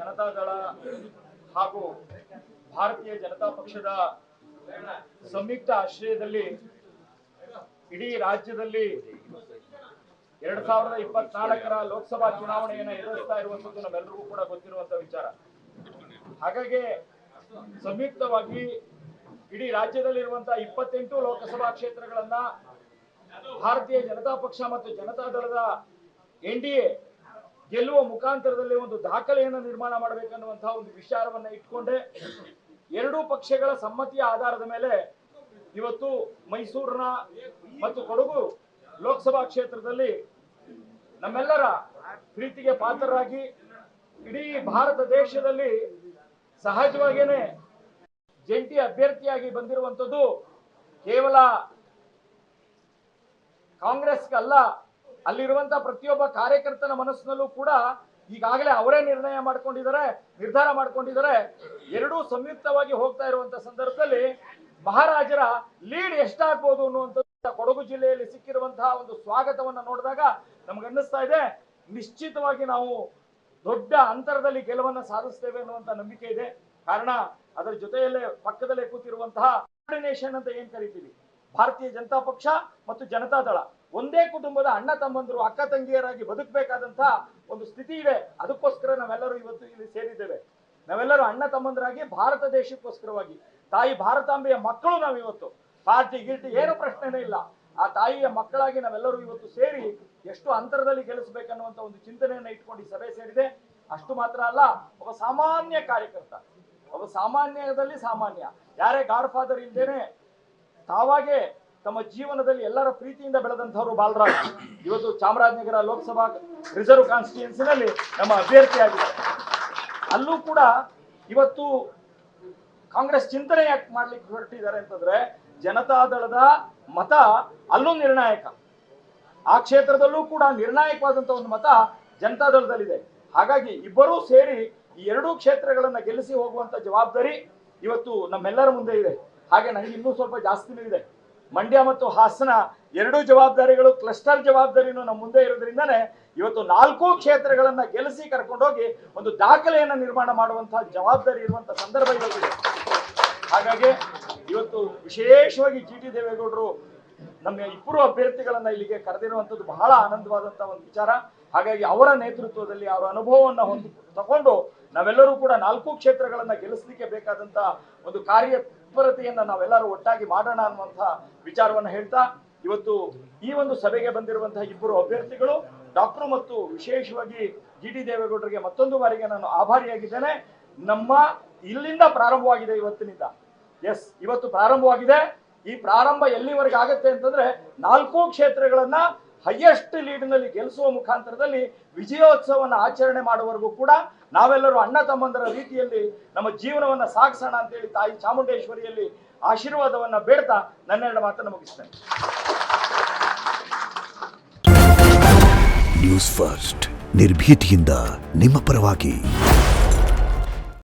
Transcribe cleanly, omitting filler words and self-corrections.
ಜನತಾದಳ ಹಾಗೂ ಭಾರತೀಯ ಜನತಾ ಪಕ್ಷದ ಸಂಯುಕ್ತ ಆಶ್ರಯದಲ್ಲಿ ಇಡೀ ರಾಜ್ಯದಲ್ಲಿ 2024ರ ಲೋಕಸಭಾ ಚುನಾವಣೆಯನ್ನು ಎದುರಿಸ್ತಾ ಇರುವಂತದ್ದು ನಮ್ಮೆಲ್ಲರಿಗೂ ಕೂಡ ಗೊತ್ತಿರುವಂತಹ ವಿಚಾರ. ಹಾಗಾಗಿ ಸಂಯುಕ್ತವಾಗಿ ಇಡೀ ರಾಜ್ಯದಲ್ಲಿರುವಂತಹ 28 ಲೋಕಸಭಾ ಕ್ಷೇತ್ರಗಳನ್ನ ಭಾರತೀಯ ಜನತಾ ಪಕ್ಷ ಮತ್ತು ಜನತಾದಳದ NDA ಗೆಲ್ಲುವ ಮುಖಾಂತರದಲ್ಲಿ ಒಂದು ದಾಖಲೆಯನ್ನು ನಿರ್ಮಾಣ ಮಾಡಬೇಕನ್ನುವಂತಹ ಒಂದು ವಿಚಾರವನ್ನ ಇಟ್ಕೊಂಡೆ ಎರಡೂ ಪಕ್ಷಗಳ ಸಮ್ಮತಿಯ ಆಧಾರದ ಮೇಲೆ ಇವತ್ತು ಮೈಸೂರಿನ ಮತ್ತು ಕೊಡಗು ಲೋಕಸಭಾ ಕ್ಷೇತ್ರದಲ್ಲಿ ನಮ್ಮೆಲ್ಲರ ಪ್ರೀತಿಗೆ ಪಾತ್ರರಾಗಿ ಇಡೀ ಭಾರತ ದೇಶದಲ್ಲಿ ಸಹಜವಾಗೇನೆ ಜಂಟಿ ಅಭ್ಯರ್ಥಿಯಾಗಿ ಬಂದಿರುವಂತದ್ದು ಕೇವಲ ಕಾಂಗ್ರೆಸ್ಗಲ್ಲ, ಅಲ್ಲಿರುವಂತಹ ಪ್ರತಿಯೊಬ್ಬ ಕಾರ್ಯಕರ್ತನ ಮನಸ್ಸಿನಲ್ಲೂ ಕೂಡ ಈಗಾಗಲೇ ಅವರೇ ನಿರ್ಧಾರ ಮಾಡ್ಕೊಂಡಿದ್ದಾರೆ. ಎರಡೂ ಸಂಯುಕ್ತವಾಗಿ ಹೋಗ್ತಾ ಇರುವಂತಹ ಸಂದರ್ಭದಲ್ಲಿ ಮಹಾರಾಜರ ಲೀಡ್ ಎಷ್ಟಾಗಬಹುದು ಅನ್ನುವಂಥದ್ದು ಕೊಡಗು ಜಿಲ್ಲೆಯಲ್ಲಿ ಸಿಕ್ಕಿರುವಂತಹ ಒಂದು ಸ್ವಾಗತವನ್ನ ನೋಡಿದಾಗ ನಮಗನ್ನಿಸ್ತಾ ಇದೆ, ನಿಶ್ಚಿತವಾಗಿ ನಾವು ದೊಡ್ಡ ಅಂತರದಲ್ಲಿ ಗೆಲುವನ್ನು ಸಾಧಿಸ್ತೇವೆ ಅನ್ನುವಂತ ನಂಬಿಕೆ ಇದೆ. ಕಾರಣ ಅದರ ಜೊತೆಯಲ್ಲೇ ಪಕ್ಕದಲ್ಲೇ ಕೂತಿರುವಂತಹ ಕೋಆರ್ಡಿನೇಷನ್ ಅಂತ ಏನ್ ಕರಿತೀವಿ, ಭಾರತೀಯ ಜನತಾ ಪಕ್ಷ ಮತ್ತು ಜನತಾದಳ ಒಂದೇ ಕುಟುಂಬದ ಅಣ್ಣ ತಮ್ಮಂದಿರು ಅಕ್ಕ ತಂಗಿಯರಾಗಿ ಬದುಕಬೇಕಾದಂತಹ ಒಂದು ಸ್ಥಿತಿ ಇದೆ. ಅದಕ್ಕೋಸ್ಕರ ನಾವೆಲ್ಲರೂ ಇವತ್ತು ಇಲ್ಲಿ ಸೇರಿದ್ದೇವೆ. ನಾವೆಲ್ಲರೂ ಅಣ್ಣ ತಮ್ಮಂದರಾಗಿ ಭಾರತ ದೇಶಕ್ಕೋಸ್ಕರವಾಗಿ ತಾಯಿ ಭಾರತಾಂಬೆಯ ಮಕ್ಕಳು ನಾವಿವತ್ತು. ಪಾರ್ಟಿ ಗಿರ್ಟಿ ಏನು ಪ್ರಶ್ನೆನೇ ಇಲ್ಲ. ಆ ತಾಯಿಯ ಮಕ್ಕಳಾಗಿ ನಾವೆಲ್ಲರೂ ಇವತ್ತು ಸೇರಿ ಎಷ್ಟು ಅಂತರದಲ್ಲಿ ಗೆಲ್ಲಿಸಬೇಕನ್ನುವಂತ ಒಂದು ಚಿಂತನೆಯನ್ನ ಇಟ್ಕೊಂಡು ಈ ಸಭೆ ಸೇರಿದೆ. ಅಷ್ಟು ಮಾತ್ರ ಅಲ್ಲ, ಒಬ್ಬ ಸಾಮಾನ್ಯ ಕಾರ್ಯಕರ್ತ, ಒಬ್ಬ ಸಾಮಾನ್ಯದಲ್ಲಿ ಸಾಮಾನ್ಯ, ಯಾರೇ ಗಾಡ್ ಫಾದರ್ ಇಲ್ದೇನೆ ತಾವಾಗೆ ತಮ್ಮ ಜೀವನದಲ್ಲಿ ಎಲ್ಲರ ಪ್ರೀತಿಯಿಂದ ಬೆಳೆದಂತವರು ಬಾಲರಾಜ್ ಇವತ್ತು ಚಾಮರಾಜನಗರ ಲೋಕಸಭಾ ರಿಸರ್ವ್ ಕಾನ್ಸ್ಟಿಟ್ಯೂನ್ಸಿನಲ್ಲಿ ನಮ್ಮ ಅಭ್ಯರ್ಥಿಯಾಗಿದ್ದಾರೆ. ಅಲ್ಲೂ ಕೂಡ ಇವತ್ತು ಕಾಂಗ್ರೆಸ್ ಚಿಂತನೆ ಯಾಕೆ ಮಾಡ್ಲಿಕ್ಕೆ ಹೊರಟಿದ್ದಾರೆ ಅಂತಂದ್ರೆ ಜನತಾದಳದ ಮತ ಅಲ್ಲೂ ನಿರ್ಣಾಯಕ, ಆ ಕ್ಷೇತ್ರದಲ್ಲೂ ಕೂಡ ನಿರ್ಣಾಯಕವಾದಂತಹ ಒಂದು ಮತ ಜನತಾದಳದಲ್ಲಿದೆ. ಹಾಗಾಗಿ ಇಬ್ಬರೂ ಸೇರಿ ಈ ಎರಡೂ ಕ್ಷೇತ್ರಗಳನ್ನ ಗೆಲ್ಲಿಸಿ ಹೋಗುವಂತ ಜವಾಬ್ದಾರಿ ಇವತ್ತು ನಮ್ಮೆಲ್ಲರ ಮುಂದೆ ಇದೆ. ಹಾಗೆ ನನಗೆ ಇನ್ನೂ ಸ್ವಲ್ಪ ಜಾಸ್ತಿನೂ ಇದೆ. ಮಂಡ್ಯ ಮತ್ತು ಹಾಸನ ಎರಡೂ ಜವಾಬ್ದಾರಿಗಳು ಕ್ಲಸ್ಟರ್ ಜವಾಬ್ದಾರಿನೂ ನಮ್ಮ ಮುಂದೆ ಇರೋದ್ರಿಂದಾನೆ ಇವತ್ತು 4 ಕ್ಷೇತ್ರಗಳನ್ನ ಗೆಲ್ಲಿಸಿ ಕರ್ಕೊಂಡೋಗಿ ಒಂದು ದಾಖಲೆಯನ್ನ ನಿರ್ಮಾಣ ಮಾಡುವಂತಹ ಜವಾಬ್ದಾರಿ ಇರುವಂತಹ ಸಂದರ್ಭ ಇವತ್ತಿದೆ. ಹಾಗಾಗಿ ಇವತ್ತು ವಿಶೇಷವಾಗಿ GT ದೇವೇಗೌಡರು ನಮ್ಮ ಇಬ್ಬರು ಅಭ್ಯರ್ಥಿಗಳನ್ನ ಇಲ್ಲಿಗೆ ಕರೆದಿರುವಂತದ್ದು ಬಹಳ ಆನಂದವಾದಂತಹ ಒಂದು ವಿಚಾರ. ಹಾಗಾಗಿ ಅವರ ನೇತೃತ್ವದಲ್ಲಿ ಅವರ ಅನುಭವವನ್ನ ತಗೊಂಡು ನಾವೆಲ್ಲರೂ ಕೂಡ 4 ಕ್ಷೇತ್ರಗಳನ್ನ ಗೆಲ್ಲಿಸಲಿಕ್ಕೆ ಬೇಕಾದಂತಹ ಒಂದು ಕಾರ್ಯತತ್ಪರತೆಯನ್ನ ನಾವೆಲ್ಲರೂ ಒಟ್ಟಾಗಿ ಮಾಡೋಣ ಅನ್ನುವಂತಹ ವಿಚಾರವನ್ನ ಹೇಳ್ತಾ ಇವತ್ತು ಈ ಒಂದು ಸಭೆಗೆ ಬಂದಿರುವಂತಹ ಇಬ್ಬರು ಅಭ್ಯರ್ಥಿಗಳು ಡಾಕ್ಟರ್ ಮತ್ತು ವಿಶೇಷವಾಗಿ GT ದೇವೇಗೌಡರಿಗೆ ಮತ್ತೊಂದು ಬಾರಿಗೆ ನಾನು ಆಭಾರಿಯಾಗಿದ್ದೇನೆ. ನಮ್ಮ ಇಲ್ಲಿಂದ ಪ್ರಾರಂಭವಾಗಿದೆ ಇವತ್ತಿನಿಂದ. ಇವತ್ತು ಪ್ರಾರಂಭವಾಗಿದೆ. ಈ ಪ್ರಾರಂಭ ಎಲ್ಲಿವರೆಗೆ ಆಗುತ್ತೆ ಅಂತಂದ್ರೆ 4 ಕ್ಷೇತ್ರಗಳನ್ನ ಹೈಯೆಸ್ಟ್ ಲೀಡ್ನಲ್ಲಿ ಗೆಲ್ಲಿಸುವ ಮುಖಾಂತರದಲ್ಲಿ ವಿಜಯೋತ್ಸವವನ್ನು ಆಚರಣೆ ಮಾಡುವವರೆಗೂ ಕೂಡ ನಾವೆಲ್ಲರೂ ಅಣ್ಣ ತಮ್ಮಂದರ ರೀತಿಯಲ್ಲಿ ನಮ್ಮ ಜೀವನವನ್ನ ಸಾಗಿಸೋಣ ಅಂತೇಳಿ ತಾಯಿ ಚಾಮುಂಡೇಶ್ವರಿಯಲ್ಲಿ ಆಶೀರ್ವಾದವನ್ನ ಬೇಡ್ತಾ ನನ್ನೆರಡು ಮಾತನ್ನು ಮುಗಿಸ್ತೇನೆ. ನ್ಯೂಸ್ ಫಸ್ಟ್ ನಿರ್ಭೀತಿಯಿಂದ ನಿಮ್ಮ ಪರವಾಗಿ.